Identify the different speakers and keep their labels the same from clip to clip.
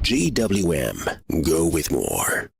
Speaker 1: GWM Go with more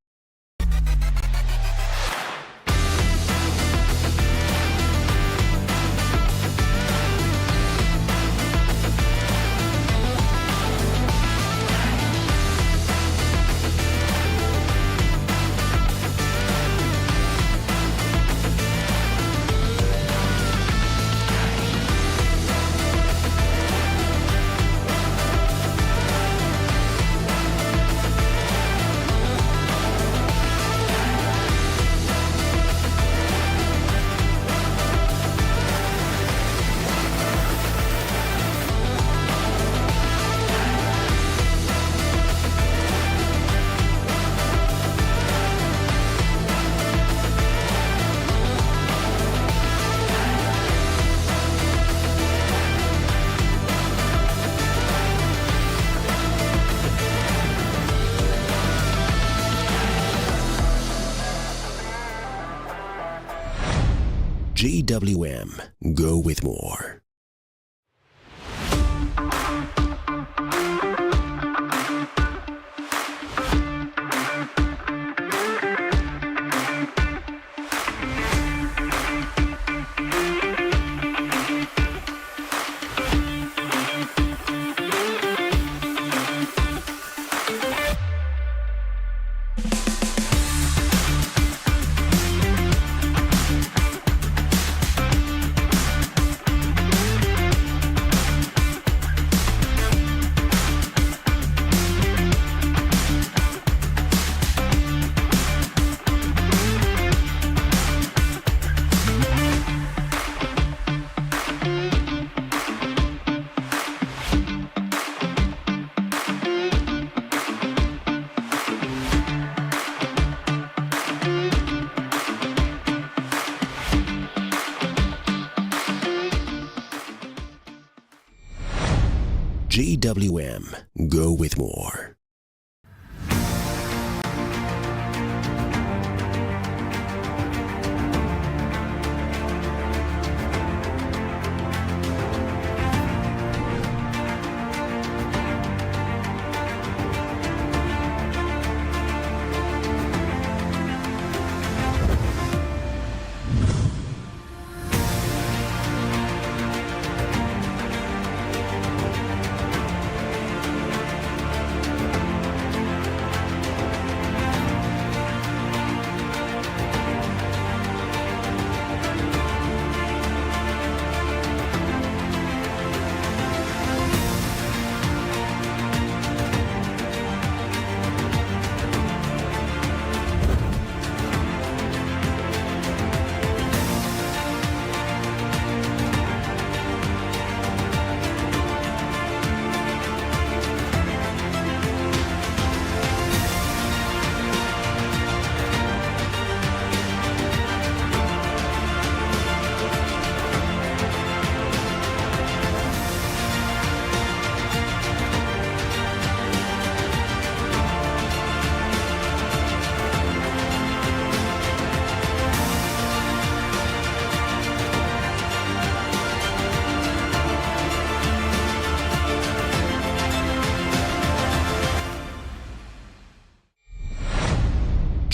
Speaker 1: GWM Go with more GWM Go with more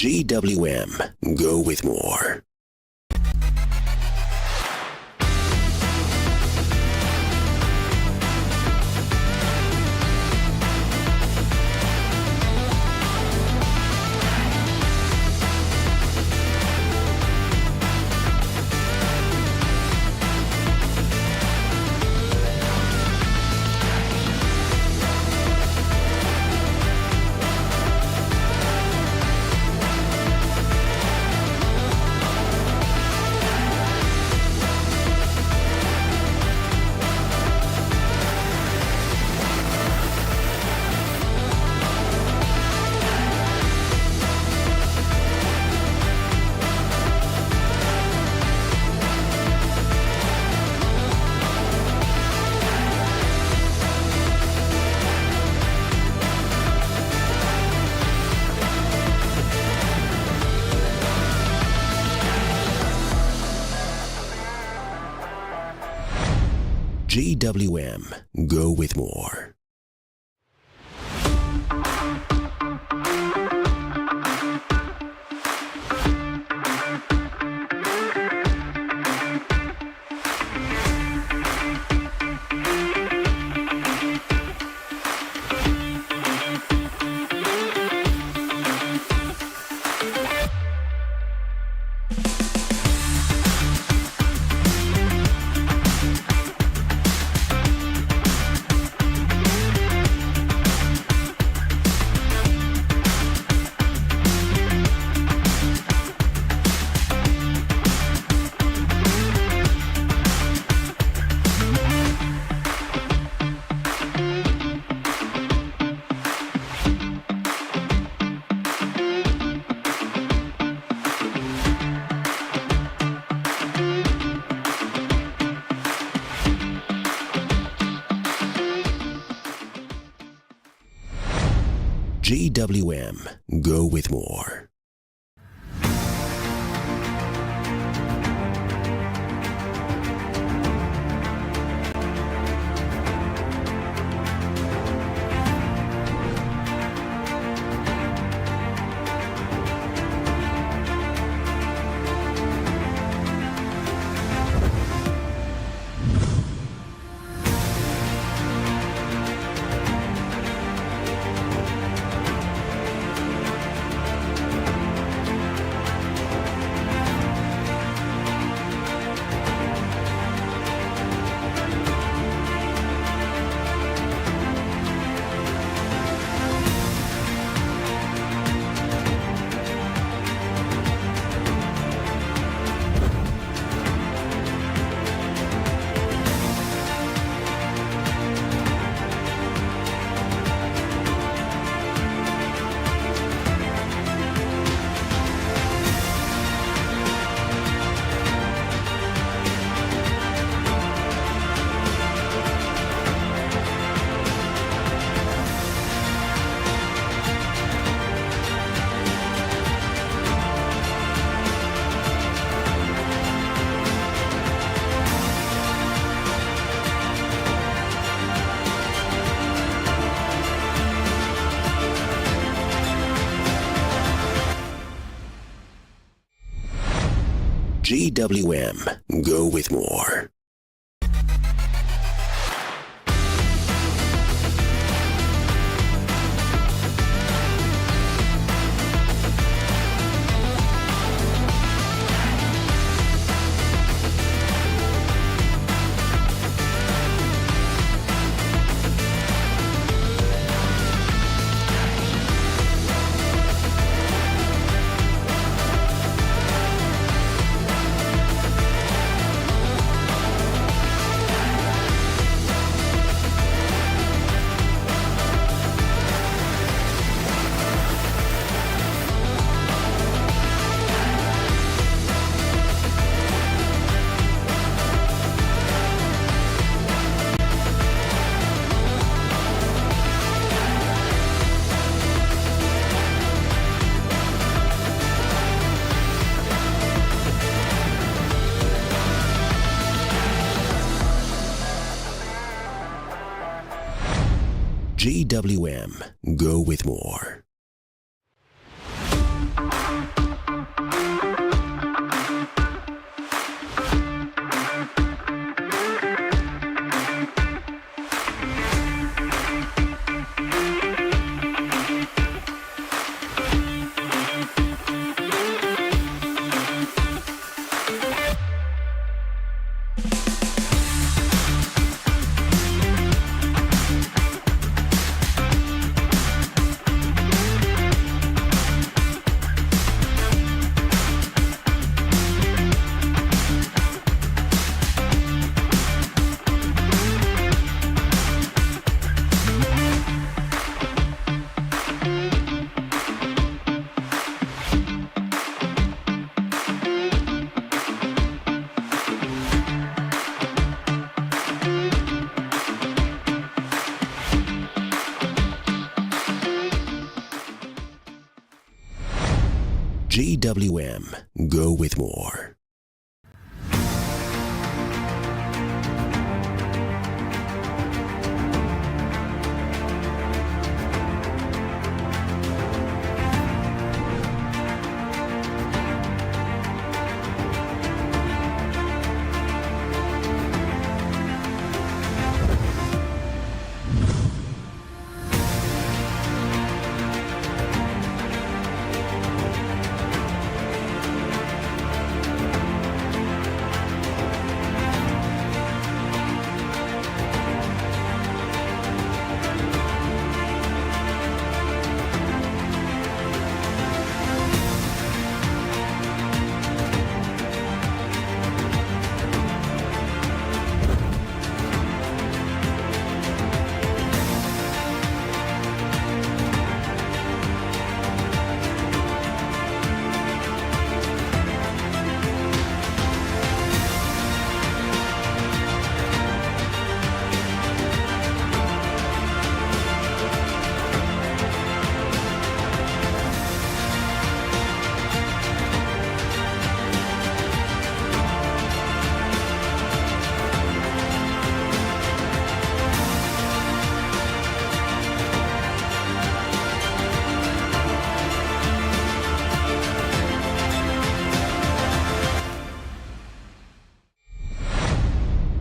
Speaker 1: GWM Go with more GWM Go with more GWM Go with more. GWM Go with more. GWM Go with more. GWM Go with more.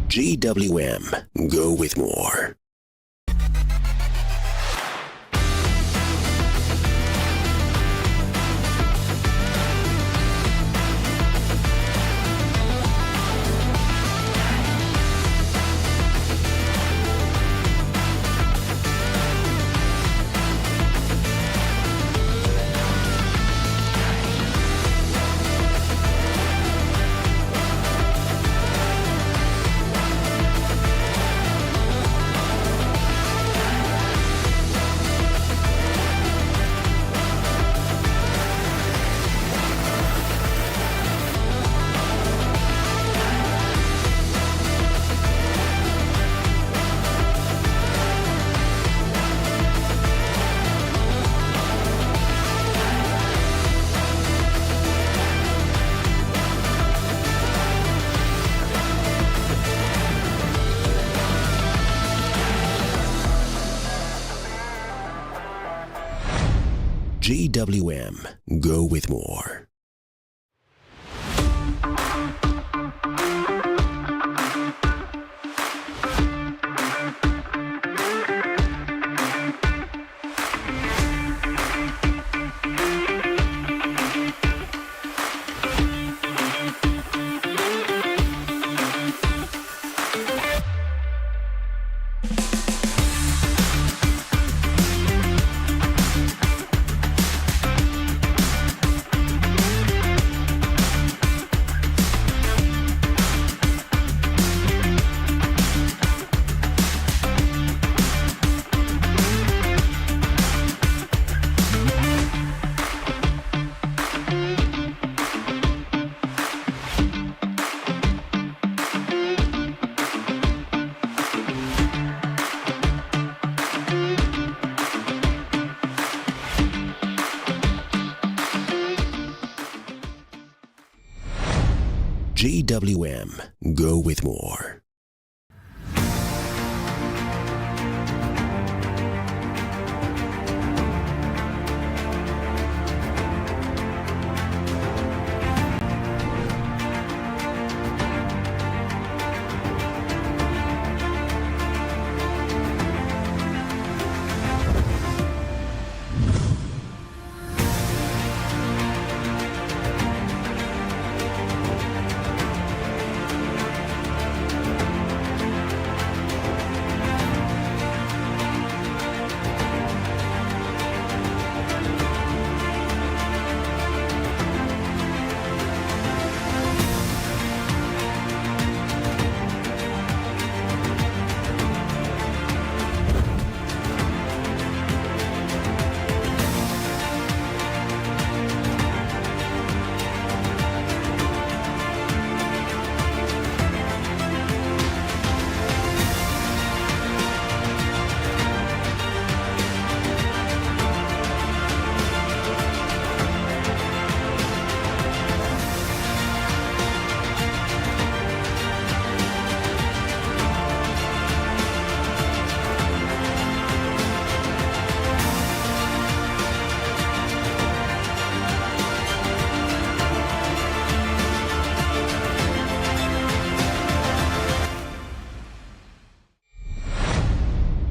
Speaker 1: GWM Go with more GWM Go with more GWM Go with more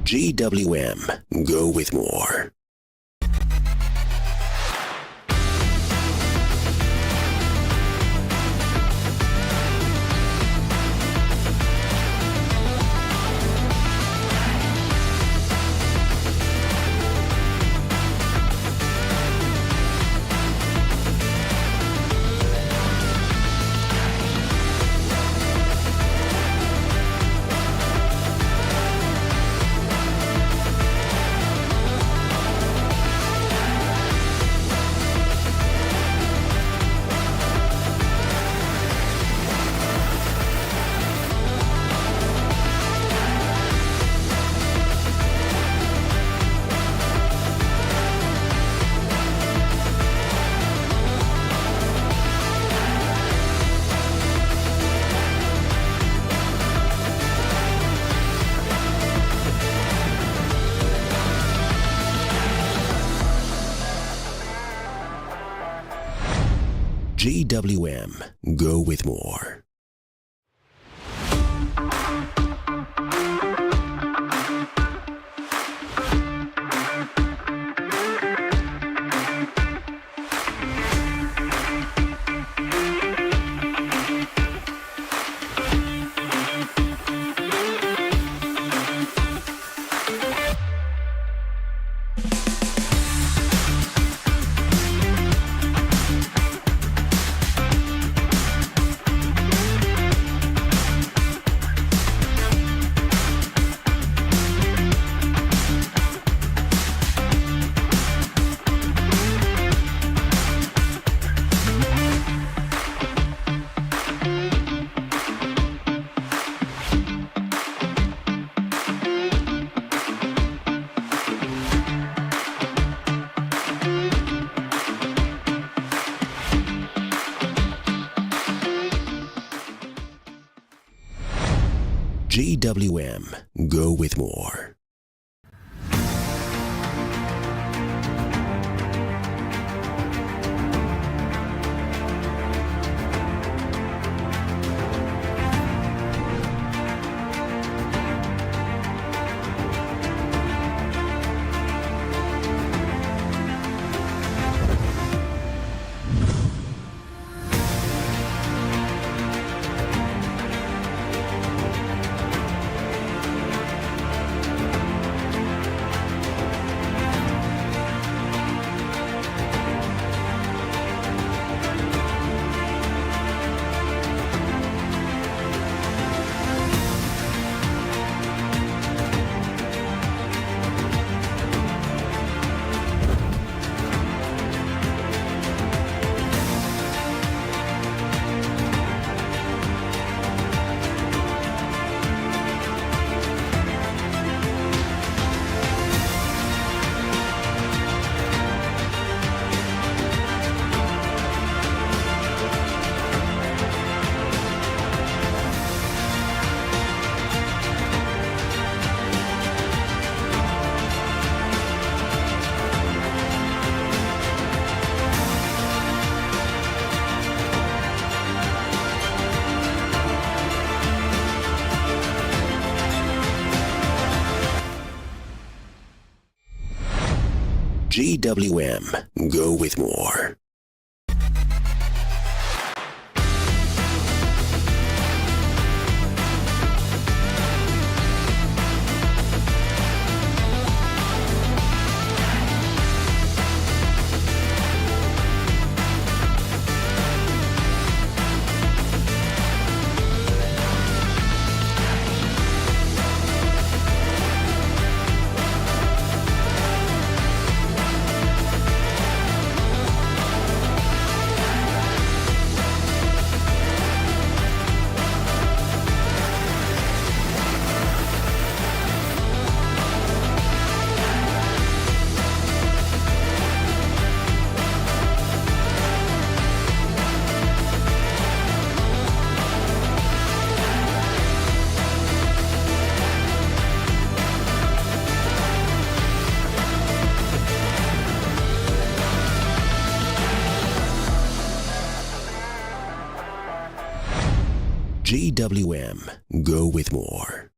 Speaker 1: GWM Go with more GWM Go with more GWM Go with more. GWM Go with more. GWM Go with more.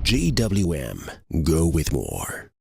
Speaker 1: GWM Go with more.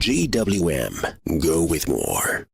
Speaker 1: GWM Go with more.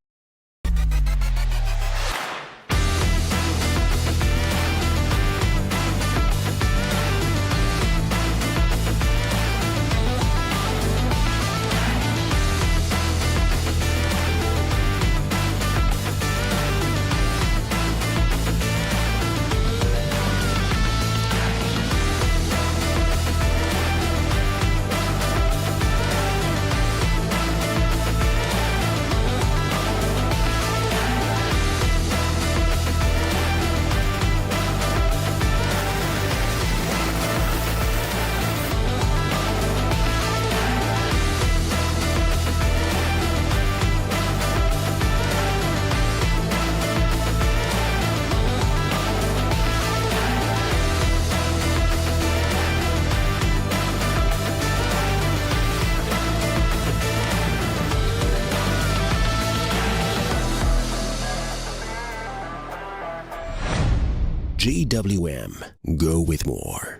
Speaker 1: GWM Go with more.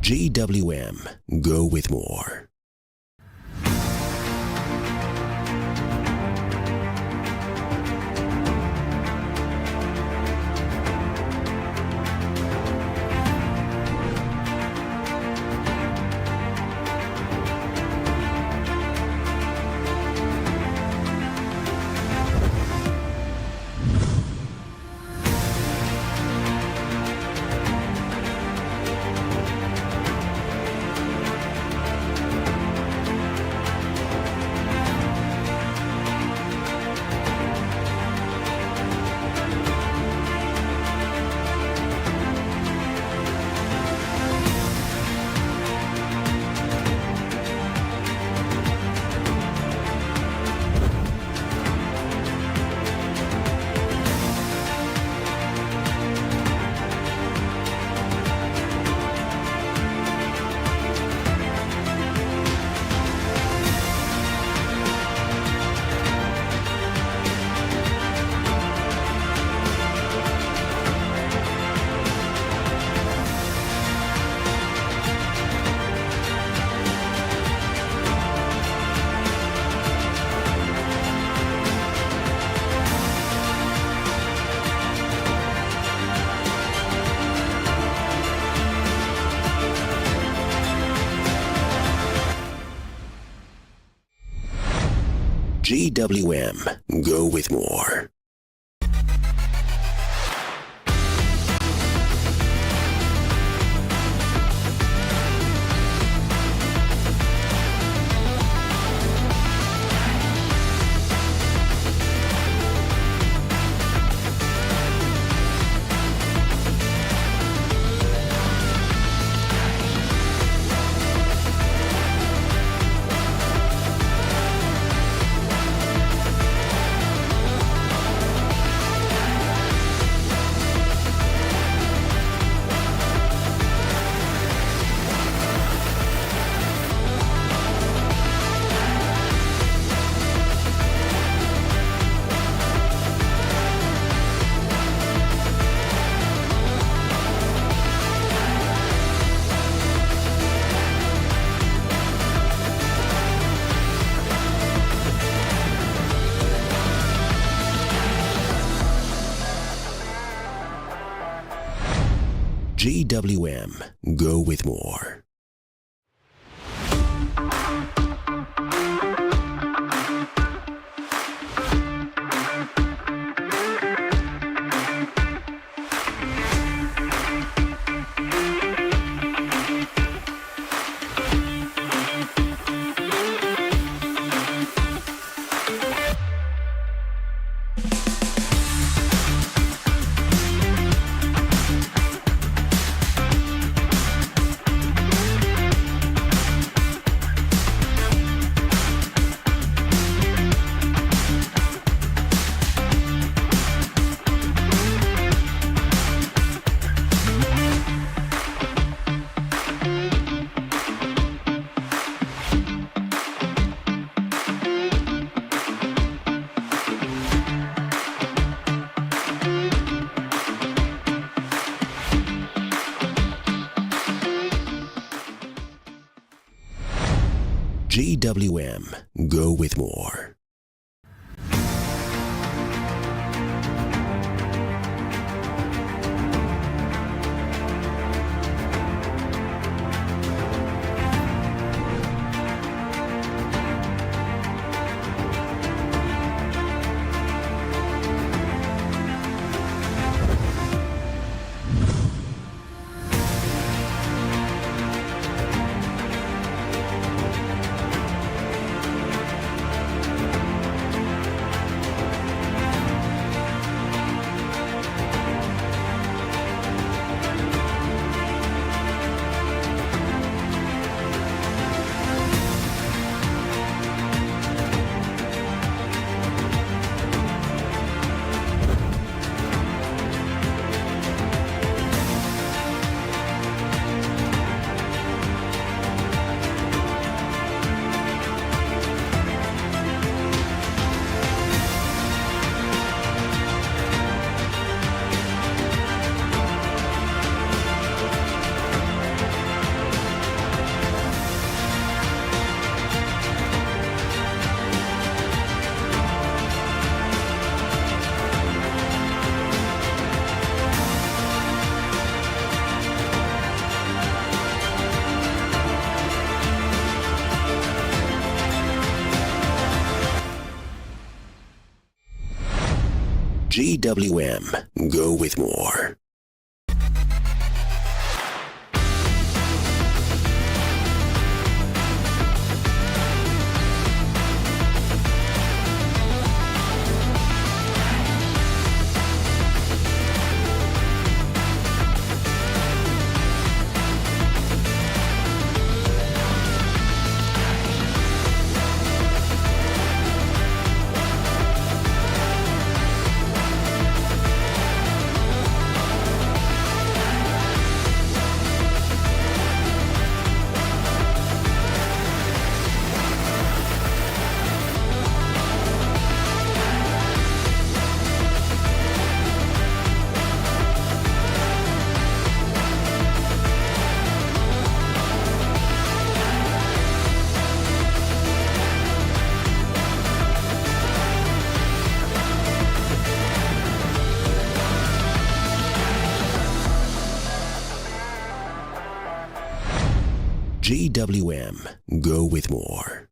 Speaker 1: GWM Go with more. GWM Go with more. GWM Go with more. GWM Go with more. GWM Go with more. GWM Go with more.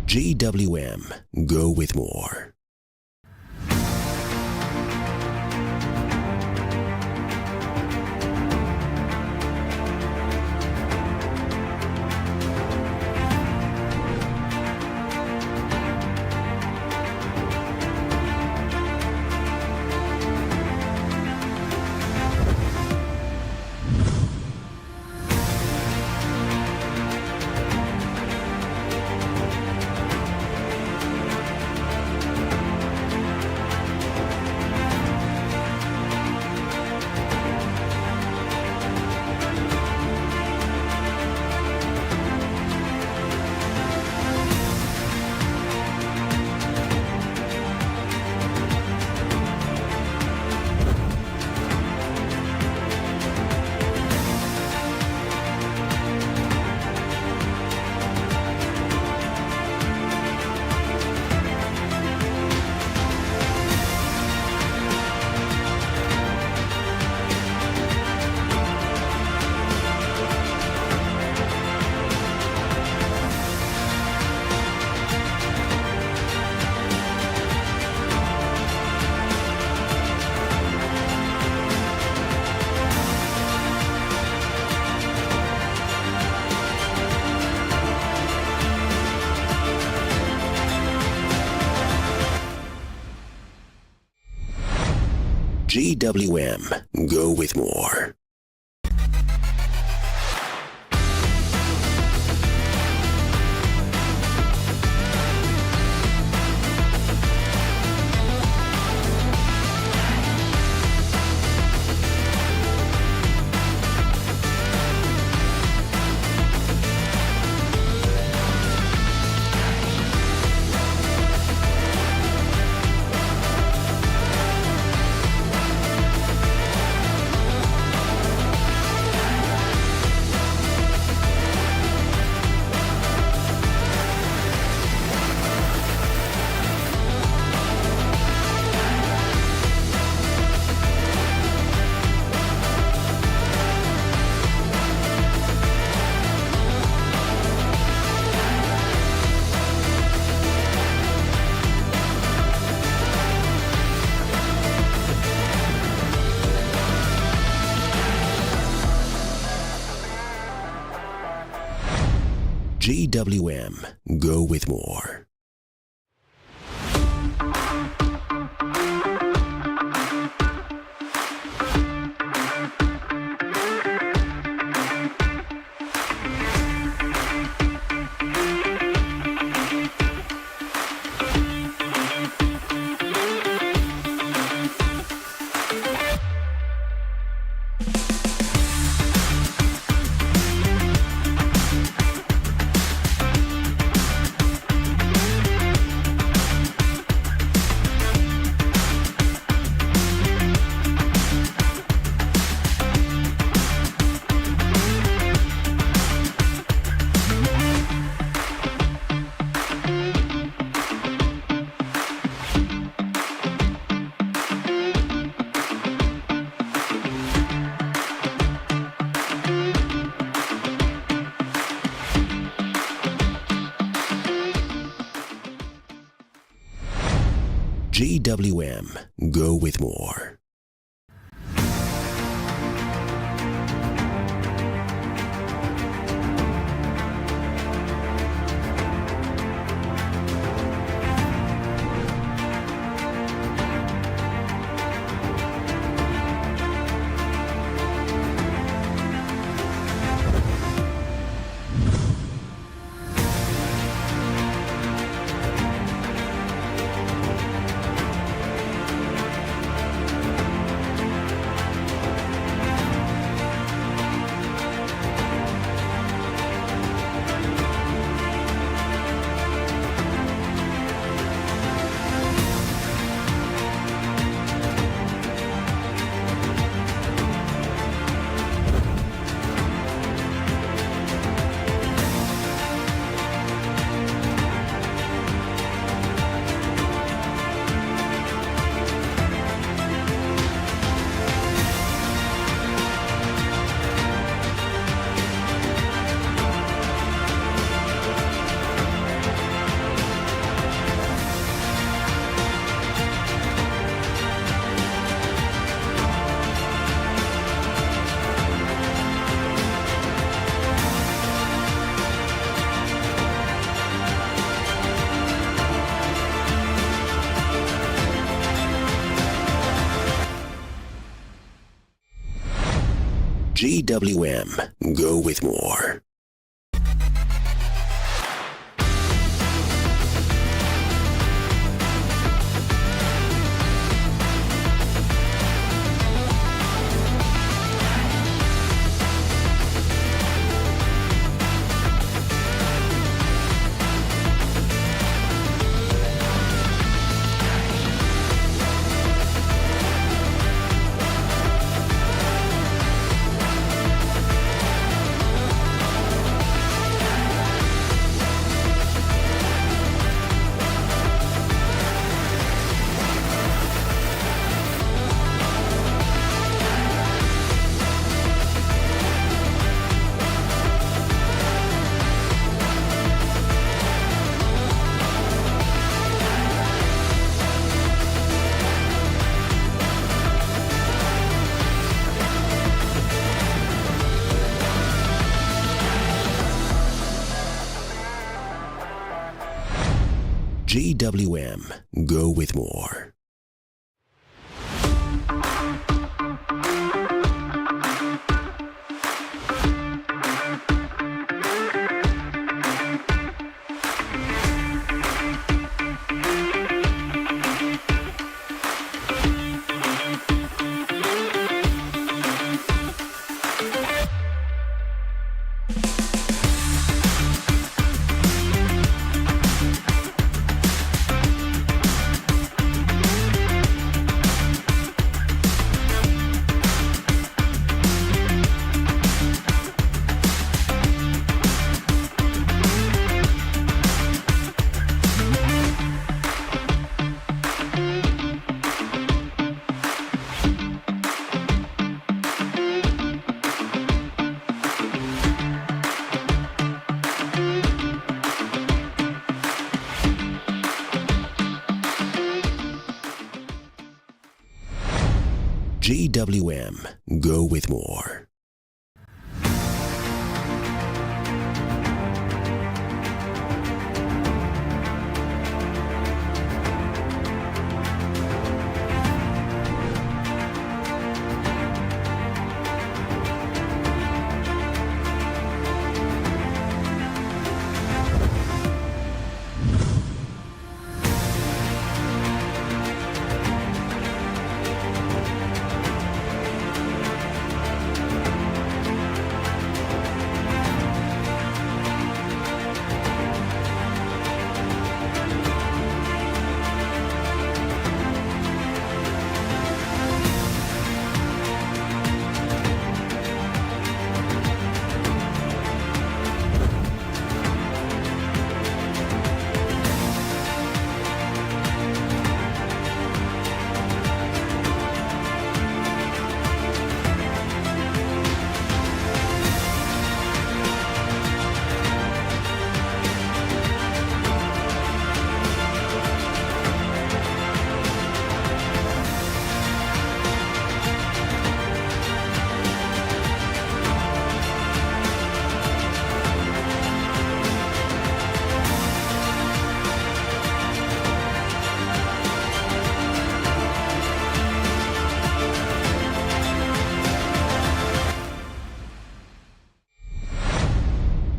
Speaker 1: GWM Go with more. GWM Go with more. GWM Go with more. GWM Go with more. GWM Go with more. GWM Go with more. GWM Go with more.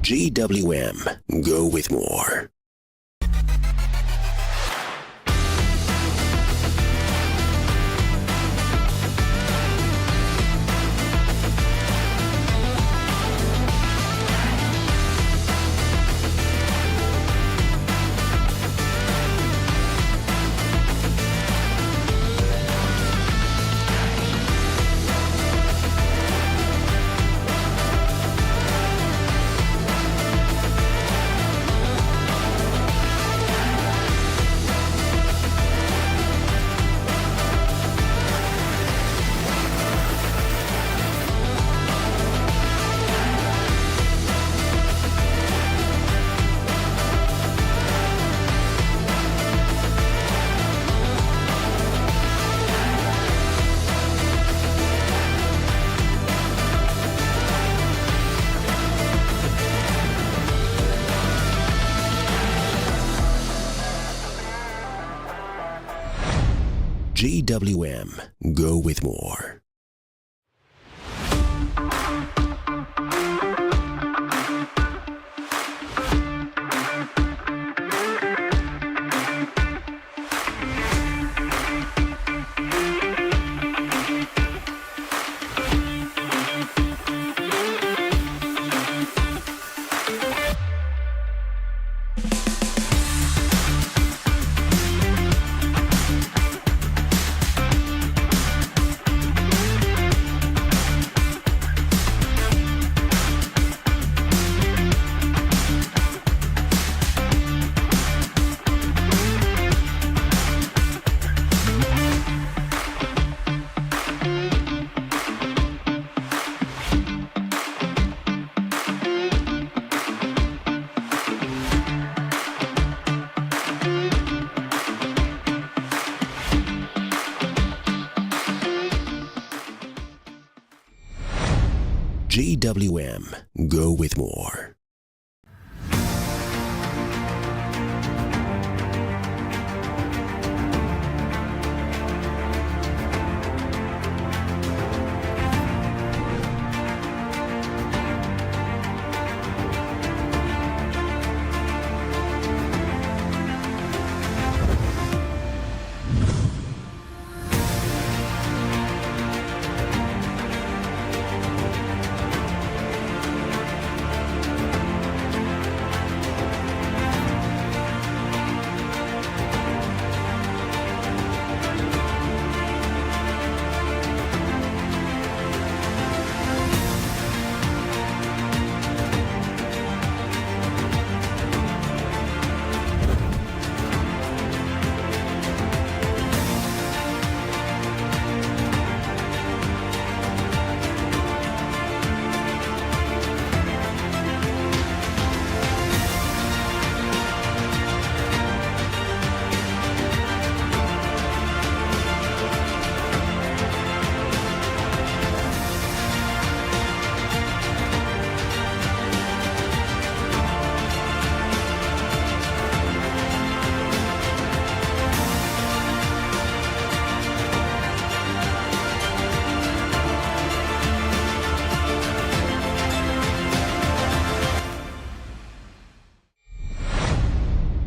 Speaker 1: GWM Go with more. GWM Go with more. GWM Go with more.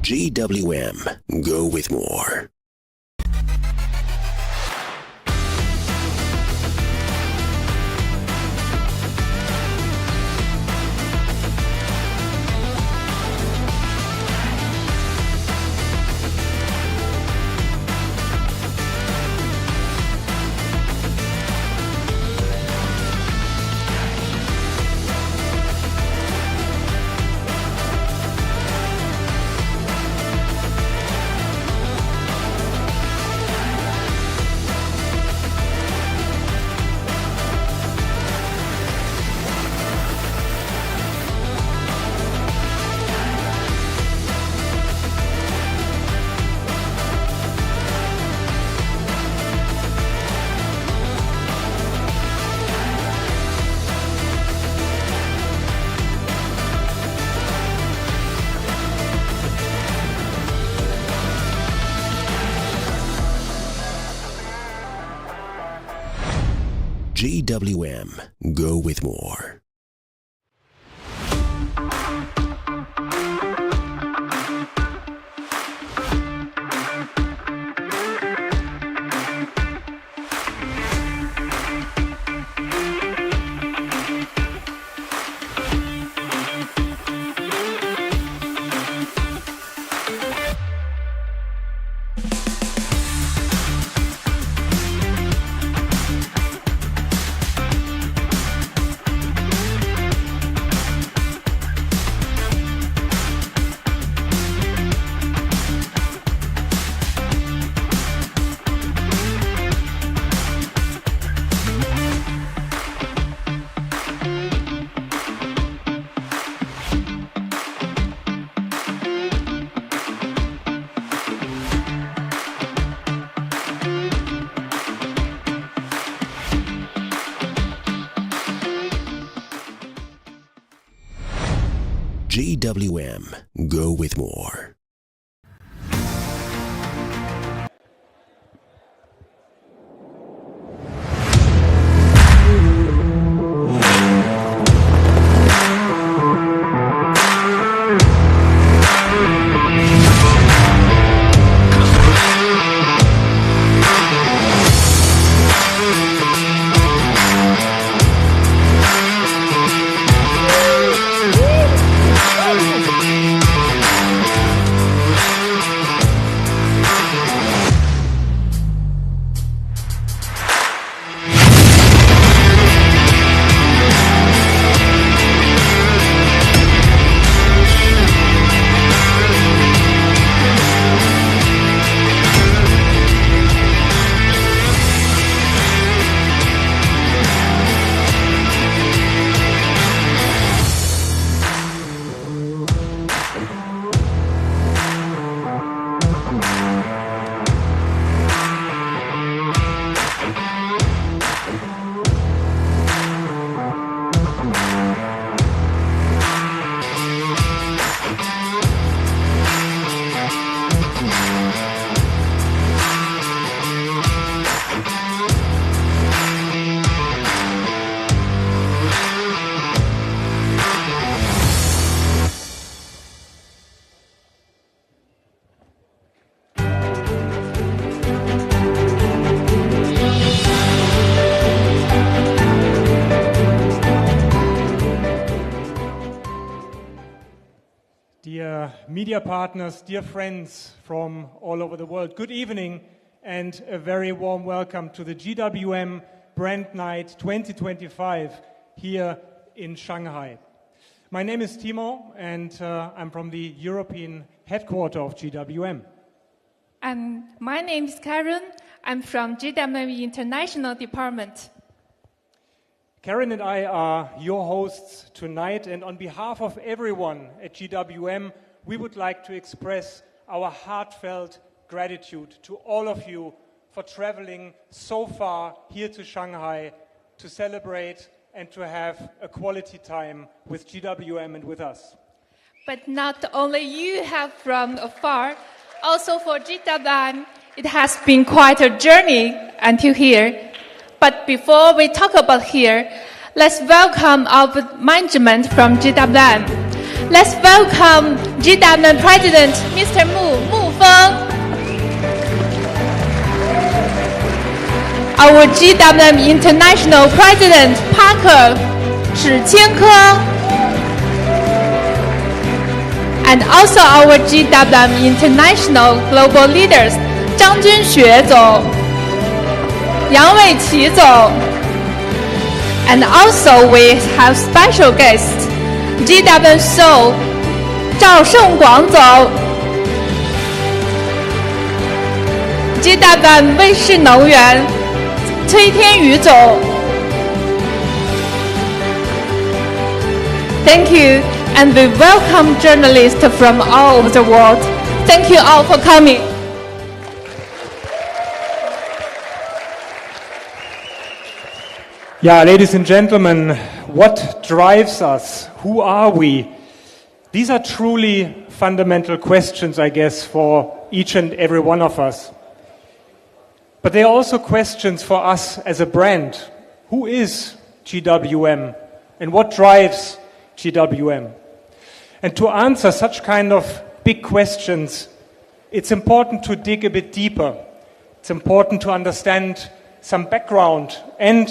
Speaker 1: GWM, go with more. GWM, go with more. GWM, go with more.
Speaker 2: Dear media partners, dear friends from all over the world, good evening and a very warm welcome to the GWM Brand Night 2025 here in Shanghai. My name is Timo and I'm from the European headquarters of GWM.
Speaker 3: And my name is Karen. I'm from GWM International Department.
Speaker 2: Karen and I are your hosts tonight, and on behalf of everyone at GWM, we would like to express our heartfelt gratitude to all of you for traveling so far here to Shanghai to celebrate and to have a quality time with GWM and with us.
Speaker 3: But not only you have from afar, also for GWM, it has been quite a journey until here. But before we talk about here, let's welcome our management from GWM. Let's welcome GWM President Mr. Mu Feng. Our GWM International President Parker Shi Qianke. And also our GWM International Global Leaders 张军学总、杨伟奇总。And also we have special guests GWM Seoul 赵胜广总、GWM 卫士能源崔天宇总。Thank you, and we welcome journalists from all over the world. Thank you all for coming.
Speaker 2: Yeah, ladies and gentlemen, what drives us? Who are we? These are truly fundamental questions, I guess, for each and every one of us. But they are also questions for us as a brand. Who is GWM? And what drives GWM? And to answer such kind of big questions, it's important to dig a bit deeper. It's important to understand some background and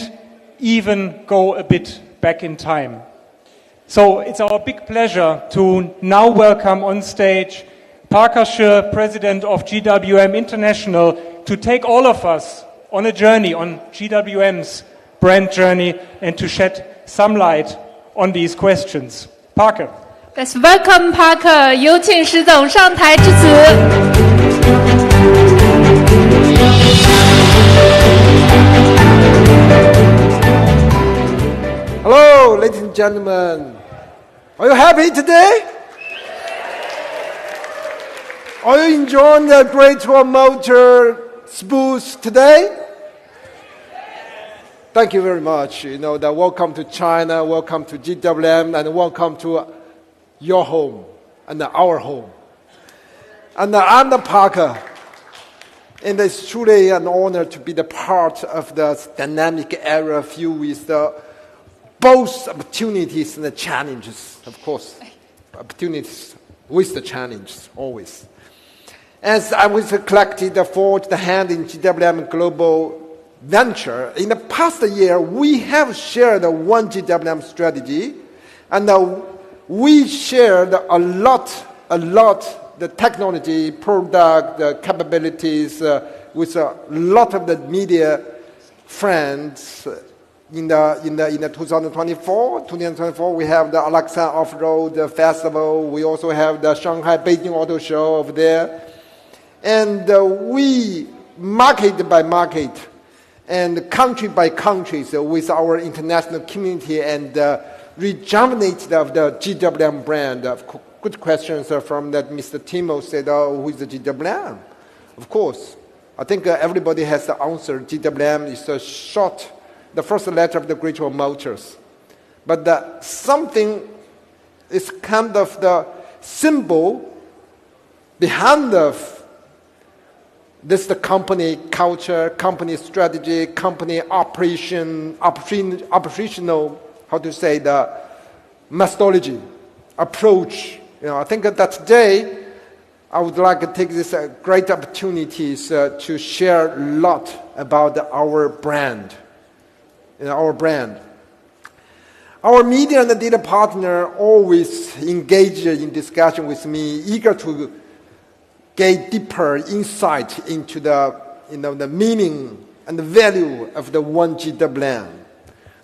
Speaker 2: even go a bit back in time. So it's our big pleasure to now welcome on stage Parker Shi, President of GWM International, to take all of us on a journey, on GWM's brand journey, and to shed some light on these questions. Parker.
Speaker 3: Let's welcome Parker. 有请石总上台致辞。
Speaker 4: Hello, ladies and gentlemen. Are you happy today? Are you enjoying the Great Wall Motor booth today? Thank you very much. Welcome to China, welcome to GWM, and welcome to your home and our home. And I'm the Parker, and it's truly an honor to be the part of the dynamic era filled with both opportunities and the challenges, of course. Opportunities with the challenges, always. As I was collected forged the hand in GWM Global Venture, in the past year, we have shared one GWM strategy, and we shared a lot, the technology, product, the capabilities with a lot of the media friends. In the 2024, we have the Alexa Off-Road Festival. We also have the Shanghai Beijing Auto Show over there. And we, market by market and country by country, so with our international community and rejuvenate of the GWM brand. Good questions from that Mr. Timo said, who is the GWM? Of course, I think everybody has the answer. GWM is a short, the first letter of the Great Wall Motors. But something is kind of the symbol behind this the company culture, company strategy, company operational, the methodology, approach. I think that today I would like to take this great opportunities to share a lot about our brand. Our brand. Our media and the data partner always engage in discussion with me, eager to get deeper insight into the meaning and the value of the one GWM.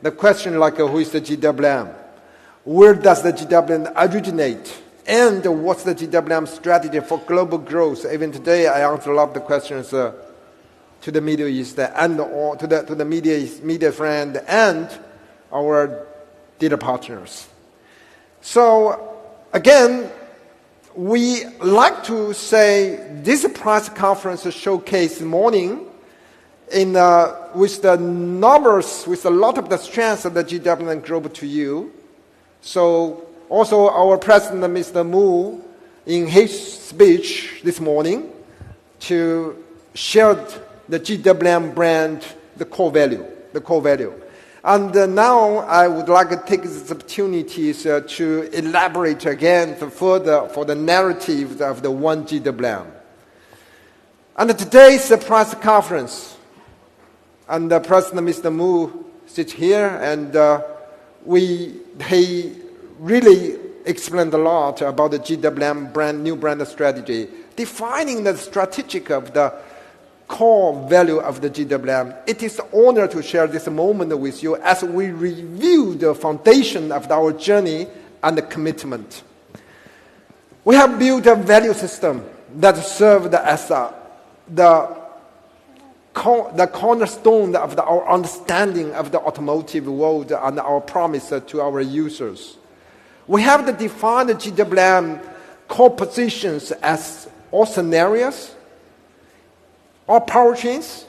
Speaker 4: The question like who is the GWM? Where does the GWM originate? And what's the GWM strategy for global growth? Even today, I answer a lot of the questions to the Middle East and to the media friend and our data partners. So again, we like to say this press conference showcase morning with the numbers, with a lot of the strengths of the GWM Group to you. So also our President, Mr. Mu, in his speech this morning, to share the GWM brand, the core value. And now I would like to take this opportunity to elaborate again further for the narrative of the One GWM. And today's press conference, and President Mr. Mu sits here, and he really explained a lot about the GWM new brand strategy, defining the strategic of the core value of the GWM. It is an honor to share this moment with you as we review the foundation of our journey and the commitment. We have built a value system that served as the cornerstone of our understanding of the automotive world and our promise to our users. We have defined the GWM core positions as all scenarios, all powertrains,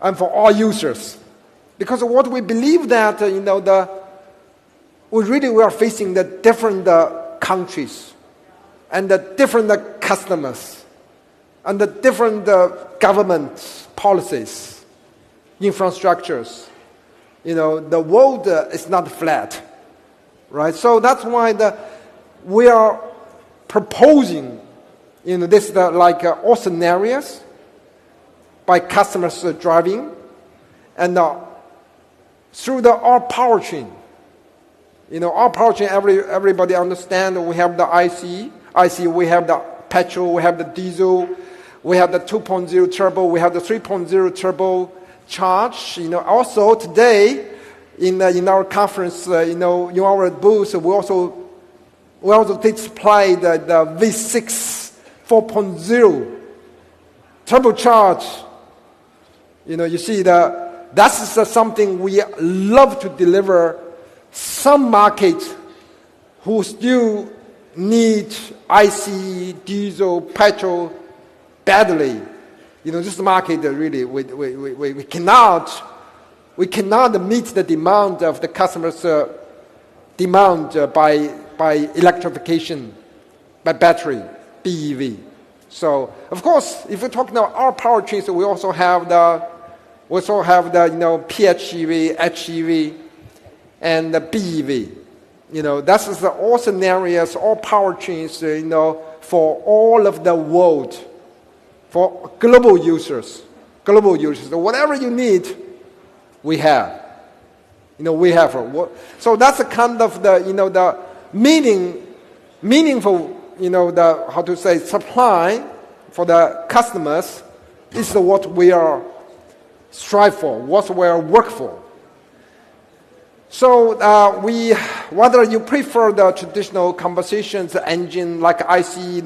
Speaker 4: and for all users. Because what we believe that, we are facing the different countries and the different customers and the different government policies, infrastructures. The world is not flat, right? So that's why we are proposing, this all scenarios by customers driving, and through our powertrain. Our powertrain, everybody understand. We have the IC, we have the petrol, we have the diesel, we have the 2.0 turbo, we have the 3.0 turbo charge. Also today in our conference, in our booth, we also display the V6 4.0 turbocharged. You see that's something we love to deliver. Some markets who still need IC, diesel, petrol badly. This market really we cannot meet the demand of the customers' demand by electrification, by battery, BEV. So of course, if we're talking about our powertrains, we also have the PHEV, HEV, and the BEV. That's all scenarios, all powertrains, for all of the world, for global users. So whatever you need, we have. We have. So that's the kind of the meaningful. Supply for the customers is what we are strive for, what we are work for. So whether you prefer the traditional combustion engine like IC,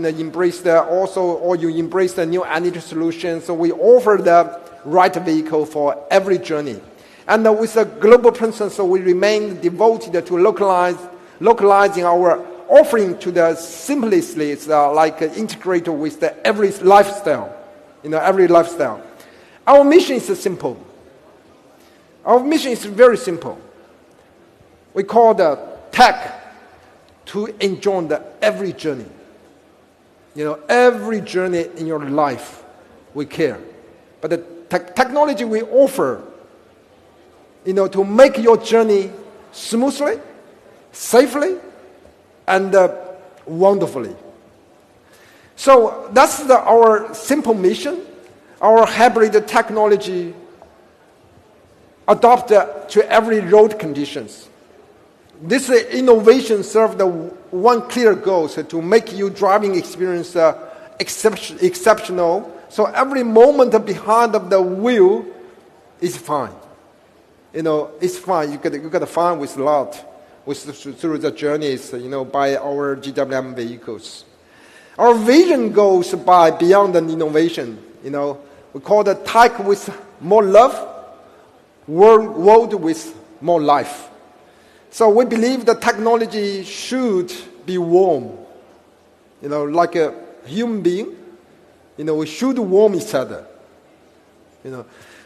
Speaker 4: or you embrace the new energy solutions, so we offer the right vehicle for every journey. And with a global presence, so we remain devoted to localizing our offering to the simplicity, integrated with every lifestyle, every lifestyle. Our mission is simple. Our mission is very simple. We call the tech to enjoy every journey. Every journey in your life, we care. But the technology we offer, to make your journey smoothly, safely, and wonderfully. So that's our simple mission. Our hybrid technology adopted to every road conditions. This innovation serves the one clear goal, so to make your driving experience exceptional. So every moment behind the wheel is fine. It's fine. You get fun with a lot. Through the journeys, by our GWM vehicles. Our vision goes beyond the innovation. We call the tech with more love, world with more life. So we believe the technology should be warm. Like a human being, we should warm each other.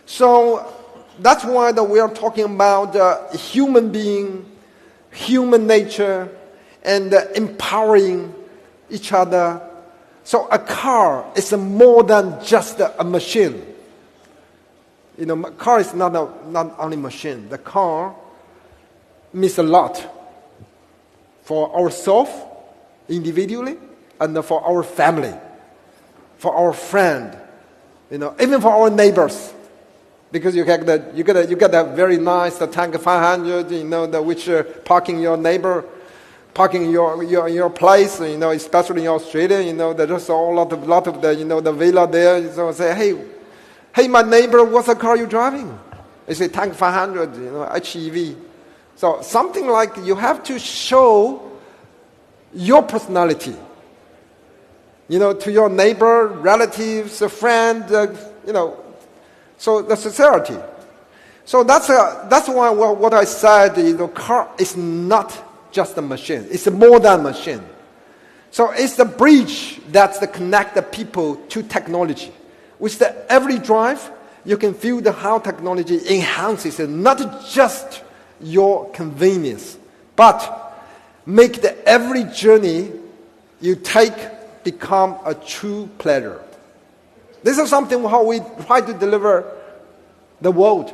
Speaker 4: So that's why we are talking about human being, human nature, and empowering each other. So a car is more than just a machine. You know, car is not only machine. The car means a lot for ourselves individually and for our family, for our friend, you know, even for our neighbors. Because you get that very nice tank 500, you know, which parking your neighbor, parking your place, you know, especially in Australia, you know, there's a lot of the, you know, the villa there. So say, hey, my neighbor, what's the car you're driving? It's a tank 500, you know, HEV. So something like you have to show your personality, you know, to your neighbor, relatives, a friend, you know, so the society. So that's why what I said, you know, car is not just a machine. It's more than a machine. So it's the bridge that connects the people to technology. With the every drive, you can feel how technology enhances it, not just your convenience, but make the every journey you take become a true pleasure. This is something how we try to deliver the world.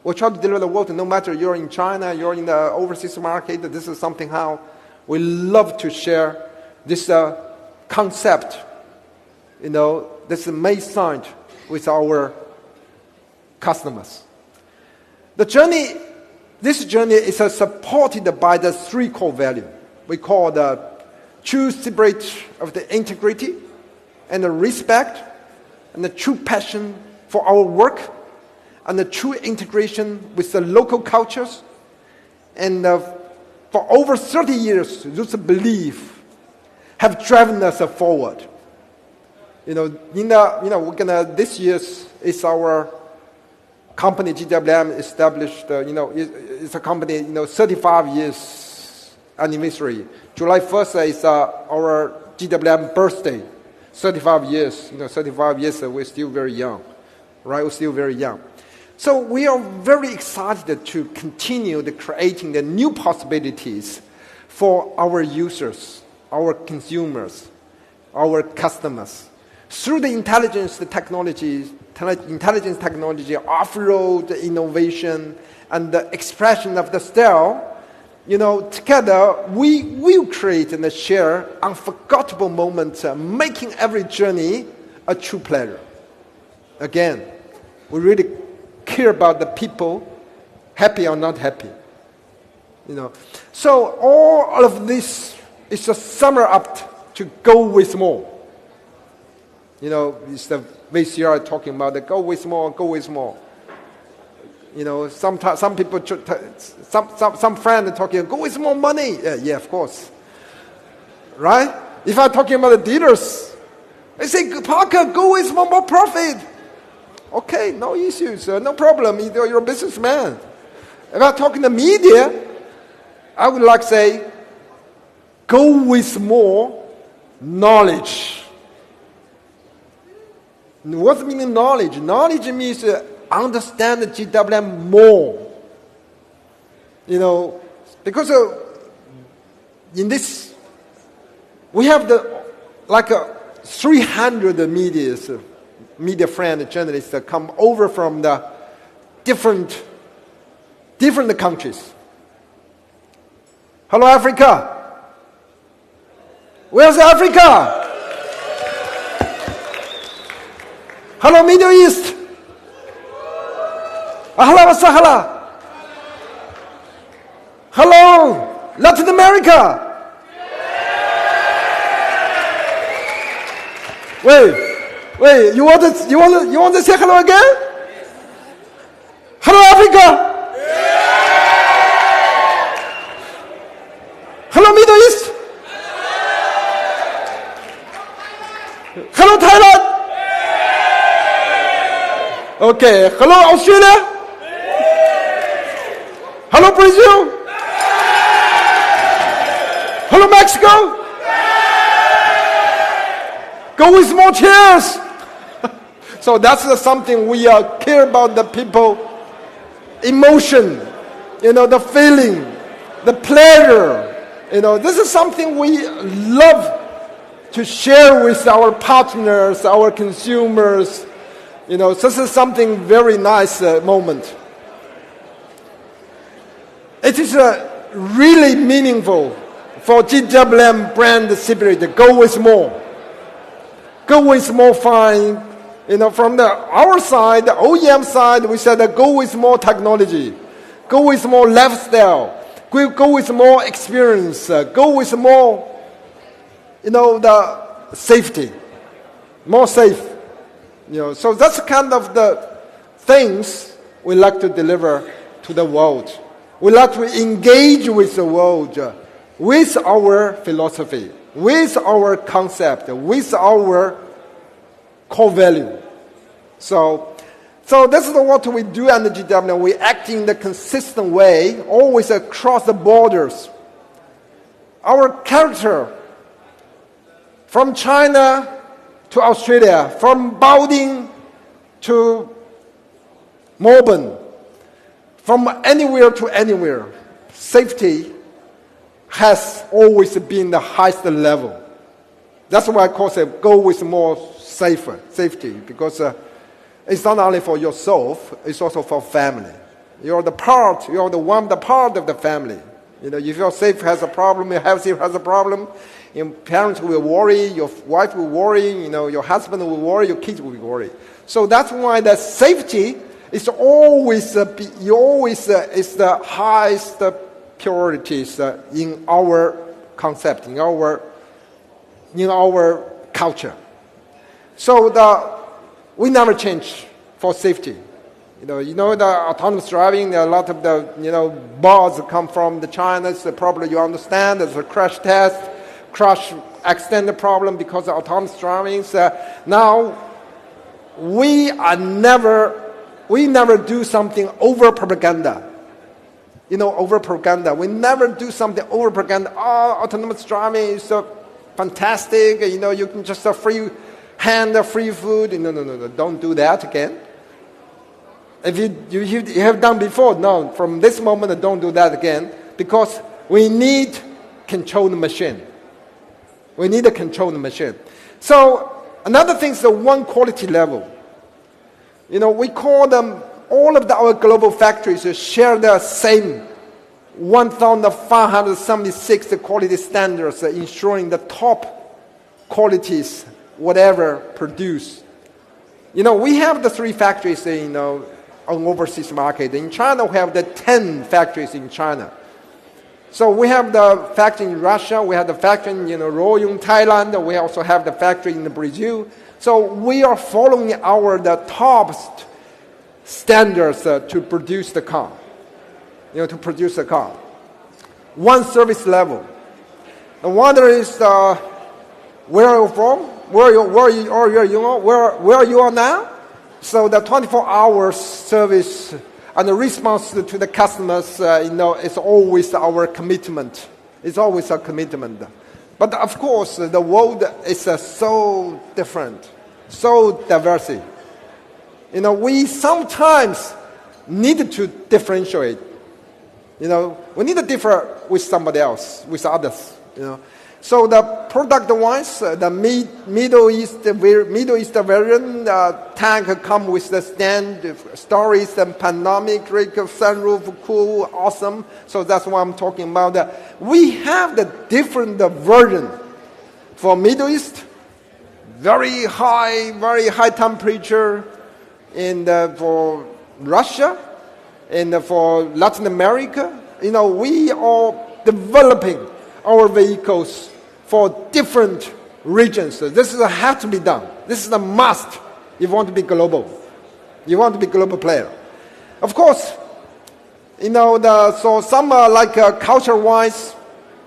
Speaker 4: We try to deliver the world no matter you're in China, you're in the overseas market. This is something how we love to share this concept, you know, this May sign with our customers. This journey is supported by the three core values. We call the true spirit of the integrity and the respect and the true passion for our work and the true integration with the local cultures. And for over 30 years, this belief have driven us forward. You know, we're gonna, this year is our company GWM established, you know, it's a company, you know, 35 years anniversary. July 1st is our GWM birthday. 35 years, you know, 35 years, we're still very young, right? We're still very young. So we are very excited to continue creating the new possibilities for our users, our consumers, our customers. Through the intelligence technology, off-road innovation, and the expression of the style, you know, together we will create and share unforgettable moments, making every journey a true pleasure. Again, we really care about the people, happy or not happy. You know, so all of this is a summer up to go with more. You know, it's the VCR talking about the go with more, go with more. You know, some people, some friend are talking, go with more money. Yeah, of course. Right? If I'm talking about the dealers, they say, Parker, go with more profit. Okay, no issues, no problem. You're a businessman. If I'm talking to media, I would like to say, go with more knowledge. What's the meaning of knowledge? Knowledge means understand the GWM more. You know, because in this, we have 300 media friend journalists that come over from the different countries. Hello, Africa. Where's Africa? Hello, Middle East. Hello, Sahara. Hello, Latin America. Wait, you want to say hello again? Hello, Africa. Hello, Middle East. Hello, Thailand. Okay, hello, Australia. Hello, Brazil. Hello, Mexico. Go with more cheers. So that's something we care about the people, emotion, you know, the feeling, the pleasure. You know, this is something we love to share with our partners, our consumers, This is something very nice moment. It is really meaningful for GWM brand spirit. Go with more. Go with more fine. From our side, the OEM side, we said go with more technology. Go with more lifestyle. Go with more experience. Go with more, the safety. More safe. So that's kind of the things we like to deliver to the world. We like to engage with the world with our philosophy, with our concept, with our core value. So this is what we do at the GWM. We act in a consistent way, always across the borders. Our character, from China to Australia, from Baoding to Melbourne, from anywhere to anywhere, safety has always been the highest level. That's why I call it go with more safety, because it's not only for yourself, it's also for family. You're the part of the family. If your safe has a problem, your health has a problem, your parents will worry, your wife will worry, your husband will worry, your kids will worry. So that's why the safety is always is the highest priorities in our concept, in our culture. So we never change for safety. The autonomous driving, a lot of the bars come from the China. So probably you understand there's a crash test, crash accident problem because of autonomous driving. Now we never do something over propaganda. Over propaganda. We never do something over propaganda. Autonomous driving is so fantastic. You can just free food. No. Don't do that again. If you have done before, no. From this moment, don't do that again, because we need control the machine. We need to control the machine. So another thing is the one quality level. We call them, all of our global factories share the same 1,576 quality standards, ensuring the top qualities, whatever produced. We have the 3 factories on overseas market. In China, we have the 10 factories in China. So we have the factory in Russia, we have the factory in Royong, Thailand, we also have the factory in Brazil. So we are following the top standards to produce the car. One service level. The wonder is where are you from? Where are you now? So the 24 hours service and the response to the customers, is always our commitment. It's always a commitment. But of course, the world is so different, so diverse. We sometimes need to differentiate. We need to differ with somebody else, with others. So the product-wise, the Middle East variant tank come with the stand stories and panoramic, sunroof, cool, awesome. So that's what I'm talking about. We have the different version for Middle East, very high temperature, and for Russia, and for Latin America. We are developing our vehicles for different regions. So this has to be done. This is a must if you want to be global. You want to be a global player. Of course, so some culture-wise,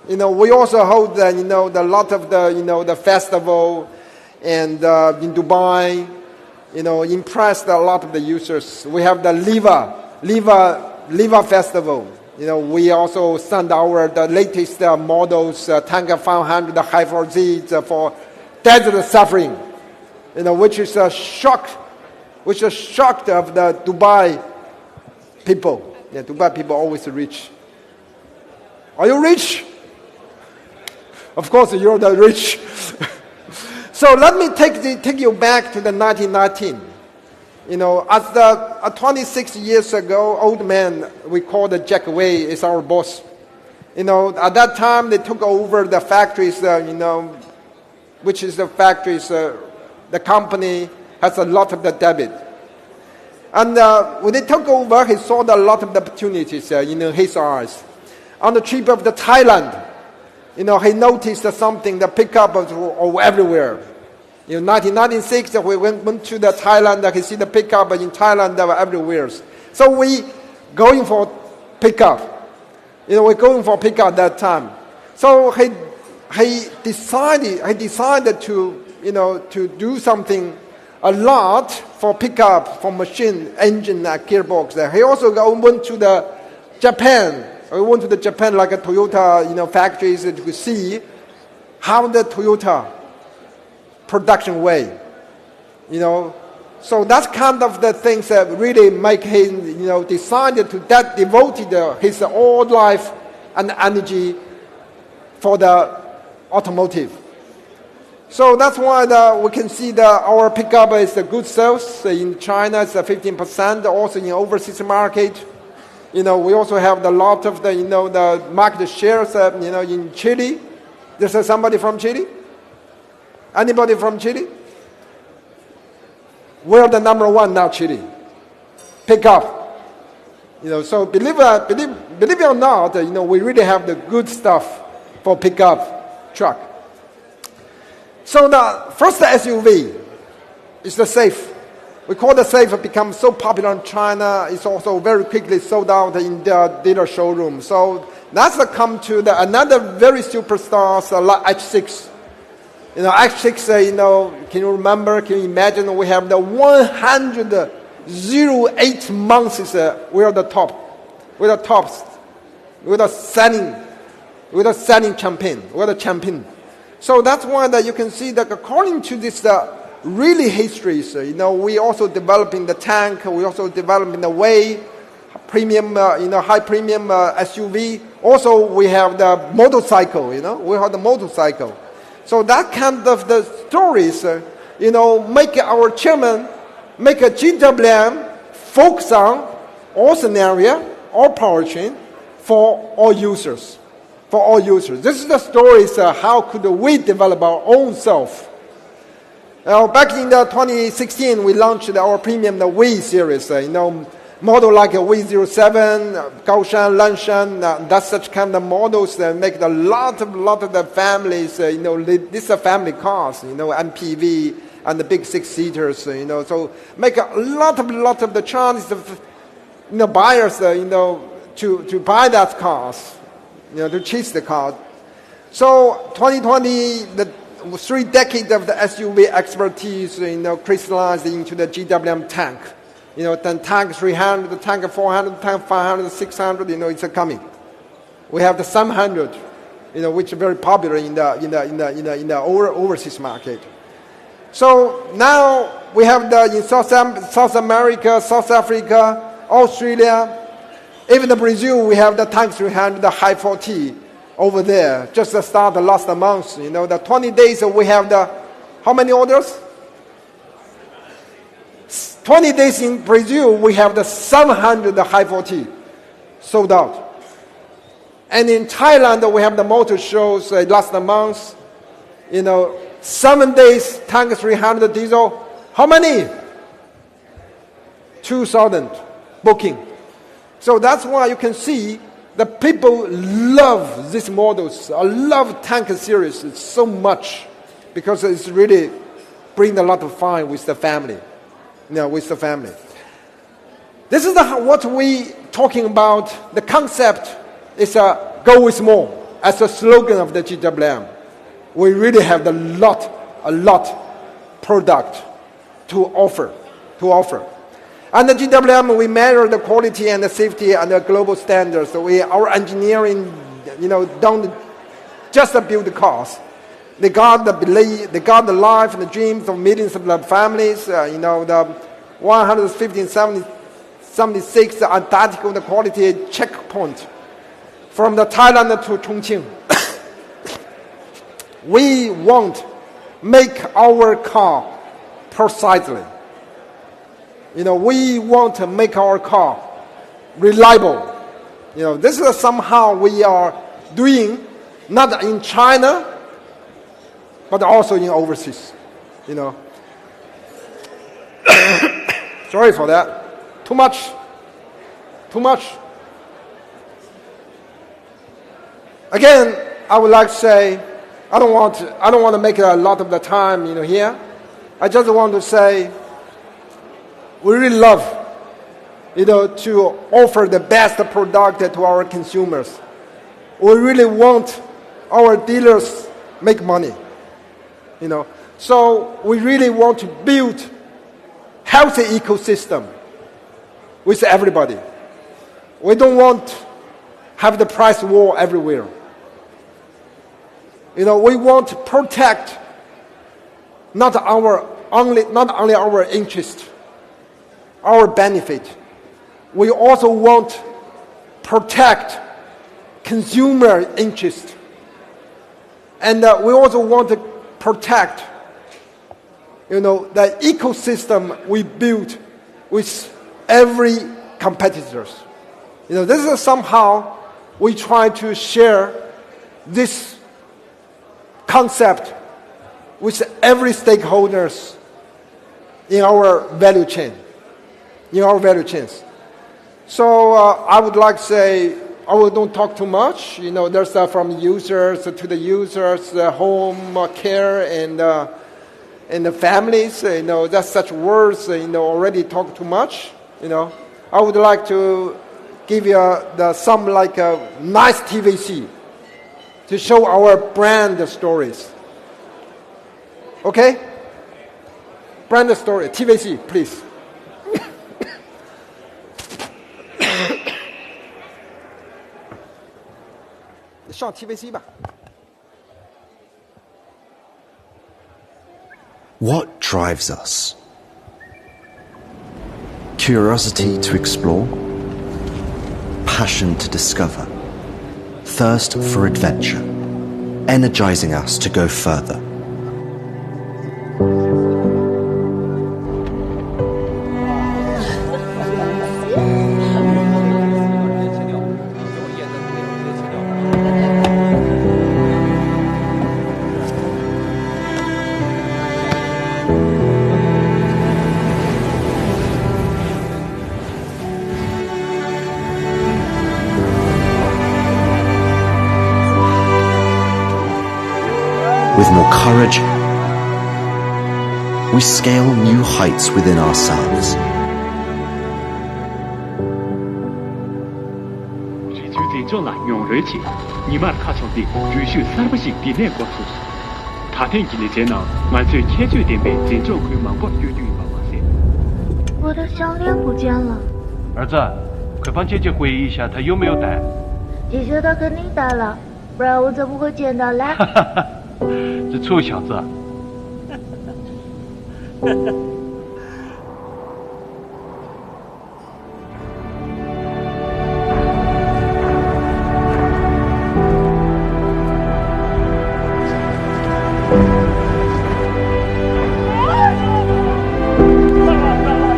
Speaker 4: we also hold a lot of the festival, and in Dubai, impressed a lot of the users. We have the Liva Festival. We also send the latest models, Tanker 500, the high for Z's for desert suffering, which is a shock of the Dubai people. Yeah, Dubai people always rich. Are you rich? Of course, you're the rich. So let me take you back to the 1919. As the 26 years ago, old man we call the Jack Wei is our boss. At that time they took over the factories, which is the factories, the company has a lot of the debit. And when they took over, he saw a lot of the opportunities in his eyes. On the trip of the Thailand, he noticed something, the pickup was everywhere. In 1996, we went to the Thailand, he see the pickup in Thailand, they were everywhere. So we going for pickup. We're going for pickup that time. So he decided to do something a lot for pickup, for machine, engine, gearbox. He also went to the Japan. We went to the Japan like a Toyota, factories to see how the Toyota production way. So that's kind of the things that really make him, decided to devoted his whole life and energy for the automotive. So that's why we can see that our pickup is a good sales. In China, it's 15%. Also in overseas market, we also have a lot of the, the market shares, in Chile. There's somebody from Chile? Anybody from Chile? We're the number one now, Chile. Pickup. So believe it or not, we really have the good stuff for pickup truck. So the first SUV is the Safe. We call the Safe become so popular in China. It's also very quickly sold out in the dealer showroom. So that's come to another very superstars like H6. H6, can you remember, can you imagine we have the 108 months, we're the top. We're the tops. We're the selling champion. We're the champion. So that's why that you can see that according to this really histories, we also developing the tank, we also developing the way, premium, high premium SUV. Also we have the motorcycle, we have the motorcycle. So that kind of the stories, make our chairman, make a GWM focus on all scenario, all powertrain for all users. For all users. This is the stories, how could we develop our own self. Back in 2016, we launched our premium, the V series, model like a V07, Gaoshan, Lanshan, that's such kind of models that make a lot of the families, these are family cars, MPV and the big 6-seaters, so make a lot of the chance of, buyers, to buy that cars, to chase the car. So 2020, the 3 decades of the SUV expertise, crystallized into the GWM tank. Then tank 300, the tank 400, tank 500, 600, it's coming. We have the 700, which is very popular in the overseas market. So now we have in South America, South Africa, Australia, even the Brazil, we have the tank 300, the high 40 over there. Just started last month, the 20 days we have how many orders? 20 days in Brazil, we have the 700, the high 40 sold out. And in Thailand, we have the motor shows last month, 7 days, tank 300 diesel. How many? 2,000 booking. So that's why you can see the people love these models. I love tank series so much because it's really bring a lot of fun with the family. With the family. This is what we talking about. The concept is go with more as a slogan of the GWM. We really have a lot product to offer. And the GWM, we measure the quality and the safety and the global standards. So our engineering, don't just build the cars. They guard the life and the dreams of millions of families. The 176 Antarctic the quality checkpoint from the Thailand to Chongqing. We won't make our car precisely. We want to make our car reliable. This is somehow we are doing, not in China, but also in overseas. Sorry for that. Too much. Again, I would like to say, I don't want to make a lot of the time, here. I just want to say, we really love, to offer the best product to our consumers. We really want our dealers make money, So we really want to build healthy ecosystem with everybody. We don't want to have the price war everywhere. We want to protect not only our interest, our benefit. We also want to protect consumer interest. And we also want to protect, the ecosystem we build with every competitors. This is somehow we try to share this concept with every stakeholders in our value chain, So I would like to say, I don't talk too much. There's from users to the users, home care and the families. That's such words. Already talk too much. I would like to give you some like a nice TVC to show our brand stories. Okay? Brand story, TVC, please. Show TVC 吧.
Speaker 5: What drives us? Curiosity to explore, passion to discover, thirst for adventure, energizing us to go further. With more courage, we scale new heights within ourselves.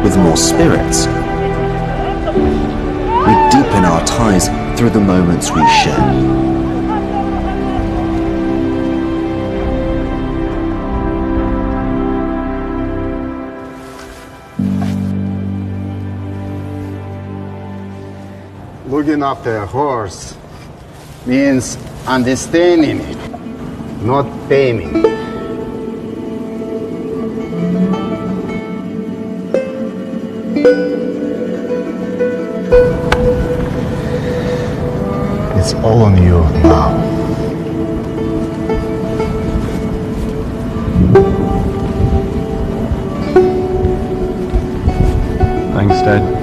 Speaker 5: With more spirits, we deepen our ties through the moments we share.
Speaker 6: Looking after a horse means understanding it, not taming. It's all on you now.
Speaker 7: Thanks, Dad.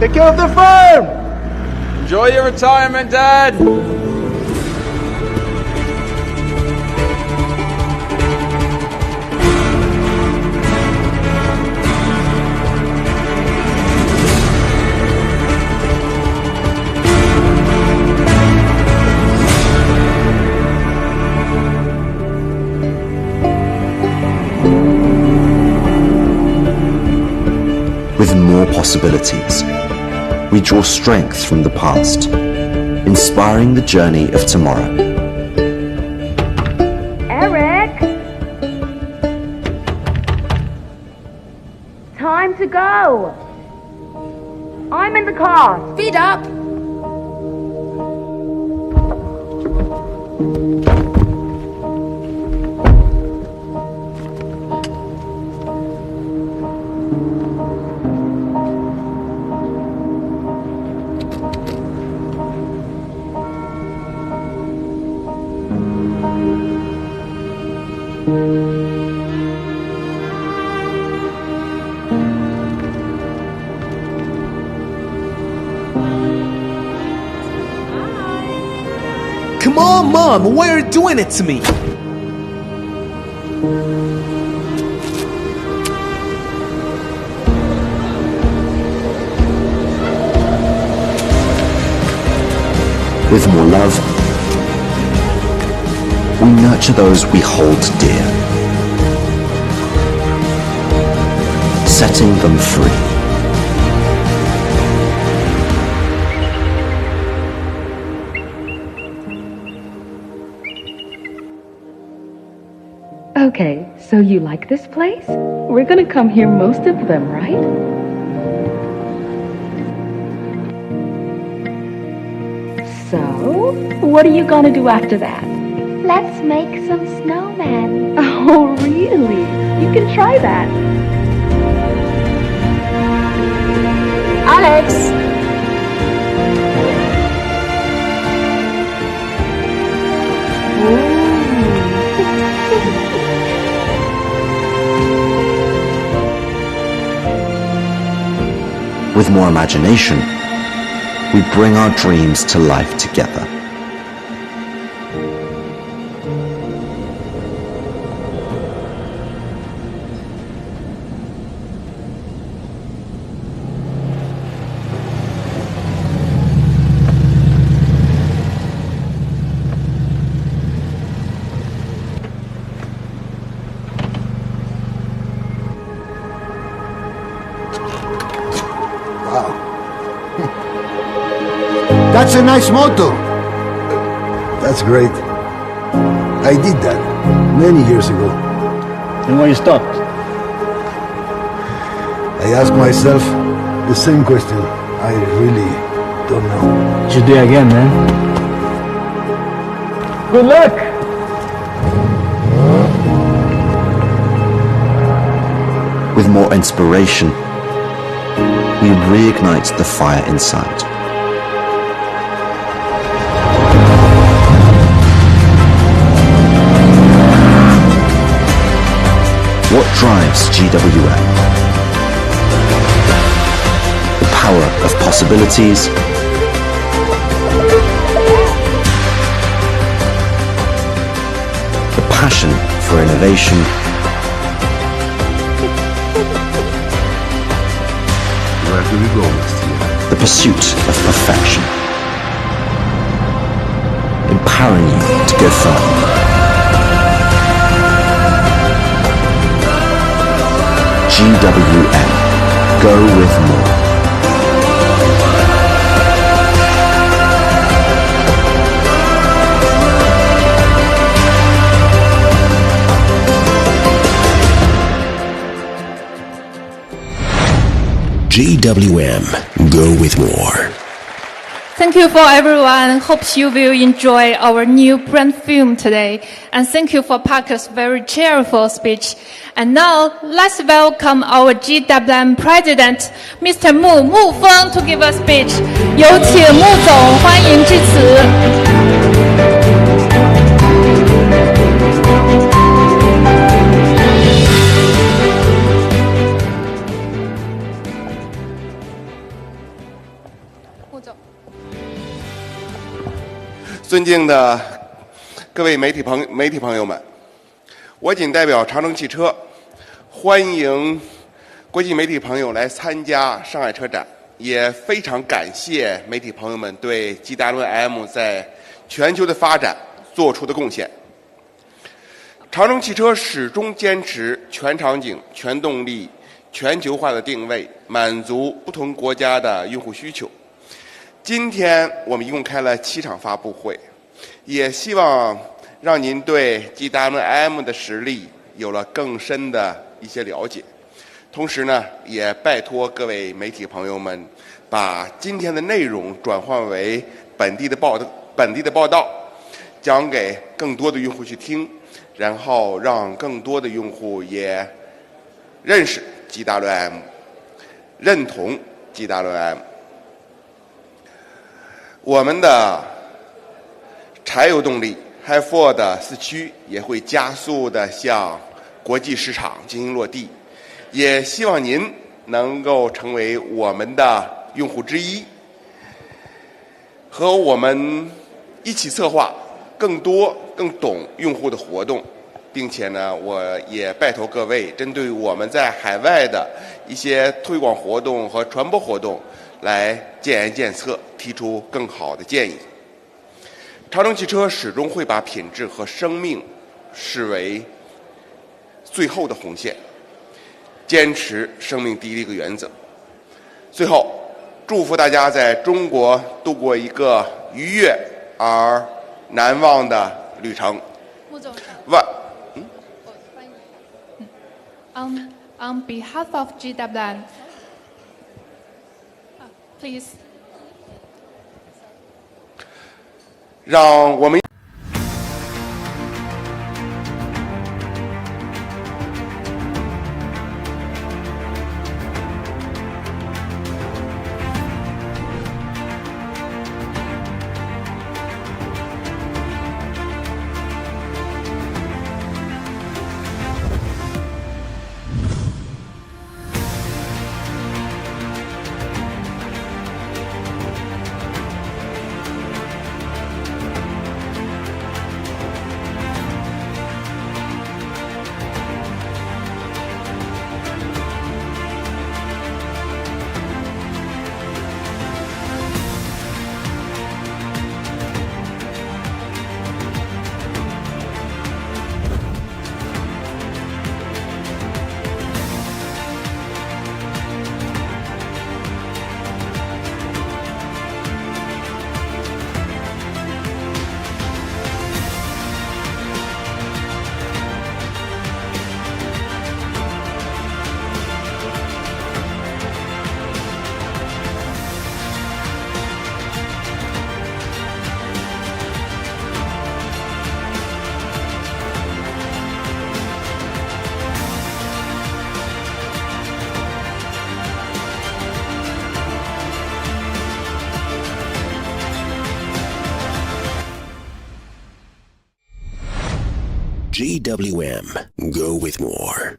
Speaker 6: Take care of the farm!
Speaker 8: Enjoy your retirement, Dad!
Speaker 5: the possibilities. We draw strength from the past, inspiring the journey of tomorrow.
Speaker 7: Eric! Time to go! I'm in the car. Speed up!
Speaker 9: Come on, Mom, why are you doing it to me?
Speaker 5: With more love, we nurture those we hold dear, setting them free.
Speaker 7: Okay, so you like this place? We're gonna come here most of them, right? So, what are you gonna do after that? Let's make some snowmen. Oh, really? You can try that. Alex!
Speaker 5: With more imagination, we bring our dreams to life together.
Speaker 6: That's a nice motto. That's great. I did that many years ago.
Speaker 10: And why you stopped?
Speaker 6: I asked myself the same question. I really don't know.
Speaker 10: You should do it again, man. Good luck!
Speaker 5: With more inspiration, we reignite the fire inside. What drives GWM? The power of possibilities, the passion for innovation,
Speaker 6: Where do we go next year?
Speaker 5: the pursuit of perfection, empowering you to go further. GWM, go with more.
Speaker 1: GWM, go with more.
Speaker 3: Thank you for everyone. Hope you will enjoy our new brand film today. And thank you for Parker's very cheerful speech. And now, let's welcome our GWM President, Mr. Mu Feng, to give a speech. 有请穆总，欢迎致辞。
Speaker 11: 尊敬的各位媒体朋友们，我谨代表长城汽车欢迎国际媒体朋友来参加上海车展，也非常感谢媒体朋友们对 GWM 在全球的发展做出的贡献。长城汽车始终坚持全场景、全动力、全球化的定位，满足不同国家的用户需求。今天我们一共开了7场发布会，也希望让您对 GWM 的实力有了更深的一些了解。同时呢，也拜托各位媒体朋友们，把今天的内容转换为本地的报道，讲给更多的用户去听，然后让更多的用户也认识 GWM， 认同 GWM。我们的柴油动力 Hi4 的4驱也会加速的向国际市场进行落地，也希望您能够成为我们的用户之一，和我们一起策划更多更懂用户的活动，并且呢，我也拜托各位针对我们在海外的一些推广活动和传播活动来建言建策，提出更好的建议。长城汽车始终会把品质和生命视为最后的红线，坚持生命第一的一个原则。最后，祝福大家在中国度过一个愉悦而难忘的旅程。
Speaker 3: 穆总，On
Speaker 12: behalf of GWM, please.
Speaker 11: 让我们
Speaker 1: GWM, go with more.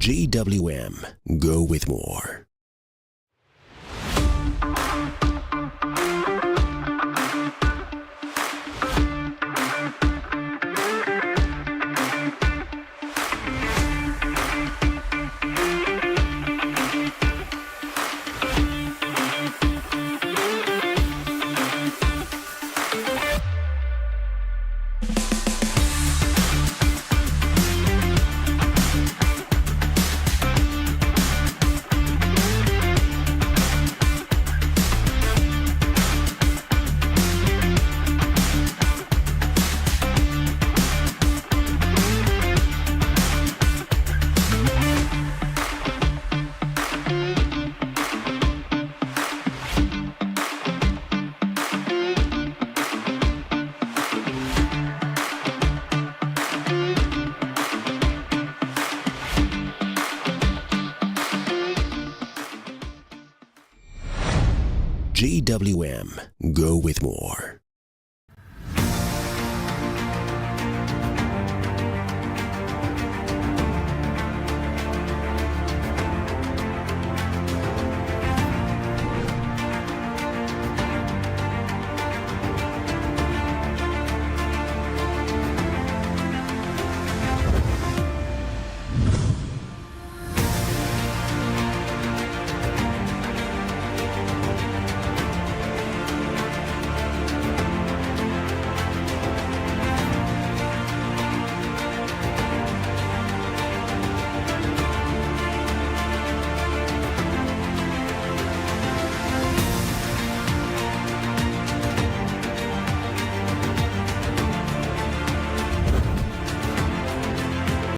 Speaker 1: GWM, go with more. GWM. Go with more.